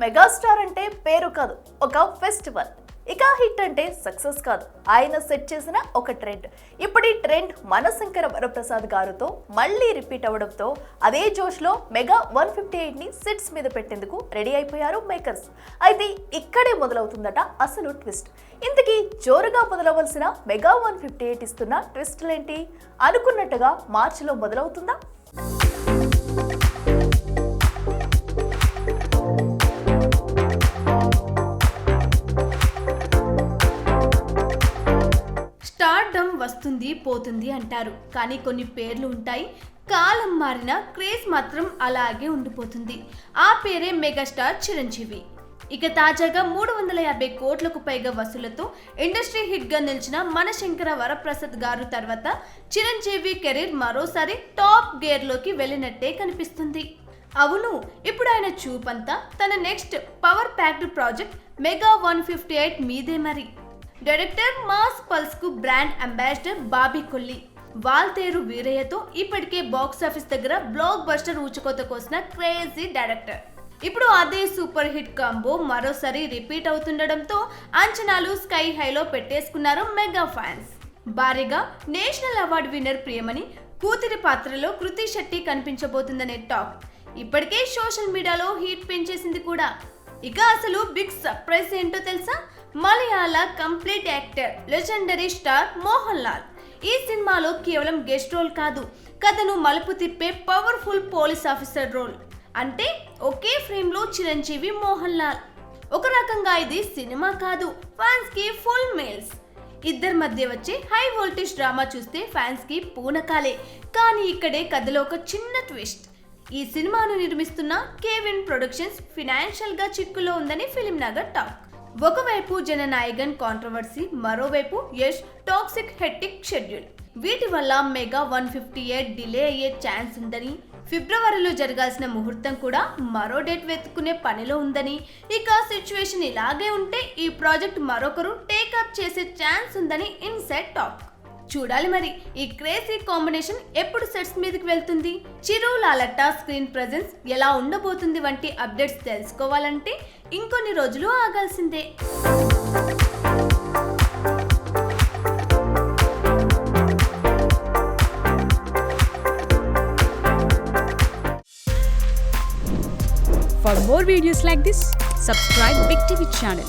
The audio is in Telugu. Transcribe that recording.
మెగాస్టార్ అంటే పేరు కాదు, ఒక ఫెస్టివల్. ఇక హిట్ అంటే సక్సెస్ కాదు, ఆయన సెట్ చేసిన ఒక ట్రెండ్. ఇప్పుడు ఈ ట్రెండ్ మనశంకర వరప్రసాద్ గారితో మళ్ళీ రిపీట్ అవడంతో అదే జోష్లో మెగా 158 ని సెట్స్ మీద పెట్టేందుకు రెడీ అయిపోయారు మేకర్స్. అయితే ఇక్కడే మొదలవుతుందట అసలు ట్విస్ట్. ఇంతకీ జోరుగా మొదలవలసిన మెగా 158 ఇస్తున్న ట్విస్టులేంటి? అనుకున్నట్టుగా మార్చిలో మొదలవుతుందా? స్టార్డమ్ వస్తుంది పోతుంది అంటారు, కానీ కొన్ని పేర్లు ఉంటాయి. కాలం మారిన క్రేజ్ మాత్రం అలాగే ఉండిపోతుంది. ఆ పేరే మెగాస్టార్ చిరంజీవి. ఇక తాజాగా 350 కోట్లకు పైగా వసూళ్లతో ఇండస్ట్రీ హిట్ గా నిలిచిన మనశంకర వరప్రసాద్ గారు తర్వాత చిరంజీవి కెరీర్ మరోసారి టాప్ గేర్ లోకి వెళ్ళినట్టే కనిపిస్తుంది. అవును, ఇప్పుడు ఆయన చూపంతా తన next power packed project mega 158 మీదే. మరి డైరెక్టర్ మాస్ పల్స్ కు బ్రాండ్ అంబాసిడర్ బాబీ కొల్లి, వాల్తేరు వీరయ్యతో ఇప్పటికే బాక్సాఫీస్ దగ్గర బ్లాక్ బస్టర్ ఊచకోత కోసిన క్రేజీ డైరెక్టర్. ఇప్పుడు అదే సూపర్ హిట్ కాంబో మరోసారి రిపీట్ అవుతుండడంతో అంచనాలు స్కై హైలో పెట్టేసుకున్నారు మెగా ఫ్యాన్స్. భారీగా నేషనల్ అవార్డు విన్నర్ ప్రియమణి కూతురి పాత్రలో కృతి శెట్టి కనిపించబోతుందనే టాక్ ఇప్పటికే సోషల్ మీడియాలో హీట్ పెంచేసింది కూడా. ఇక అసలు బిగ్ సర్ప్రైజ్ ఏంటో తెలుసా? మలయాళ complete actor legendary star Mohan Lal ఈ సినిమాలో కేవలం గెస్ట్ రోల్ కాదు, కథను మలుపు తిప్పే పవర్ఫుల్ పోలీస్ ఆఫీసర్ రోల్. అంటే ఒకే ఫ్రేమ్ లో చిరంజీవి, మోహన్ లాల్. ఒక రకంగా ఇది సినిమా కాదు, ఫ్యాన్స్ కి ఫుల్ మీల్స్. ఇద్దరి మధ్య వచ్చే హై వోల్టేజ్ డ్రామా చూస్తే ఫ్యాన్స్ కి పూనకాలే. కానీ ఇక్కడే కథలో ఒక చిన్న ట్విస్ట్. ఈ సినిమాను నిర్మిస్తున్న కేవిన్ ప్రొడక్షన్స్ ఫినాన్షియల్ గా చిక్కులో ఉందని ఫిలిం నగర్ టాక్. ఒకవైపు జననాయకన్ కాంట్రవర్సీ, మరోవైపు యష్ టాక్సిక్ హెక్టిక్ షెడ్యూల్. వీటి వల్ల మెగా 158 డిలే అయ్యే ఛాన్స్ ఉందని, ఫిబ్రవరిలో జరగాల్సిన ముహూర్తం కూడా మరో డేట్ వెతుక్కునే పనిలో ఉందని, ఇక సిచ్యువేషన్ ఇలాగే ఉంటే ఈ ప్రాజెక్ట్ మరొకరు టేకప్ చేసే ఛాన్స్ ఉందని ఇన్సైడ్ టాక్. చూడాలి మరి ఈ క్రేజీ కాంబినేషన్ ఎప్పుడు సెట్స్ మీదకి వెళ్తుంది, చిరు లాలట్టా స్క్రీన్ ప్రెజెన్స్ ఎలా ఉండబోతుంది వంటి అప్డేట్స్ తెలుసుకోవాలంటే ఇంకొన్ని రోజులు ఆగాల్సిందే. For more videos like this, subscribe Big TV channel.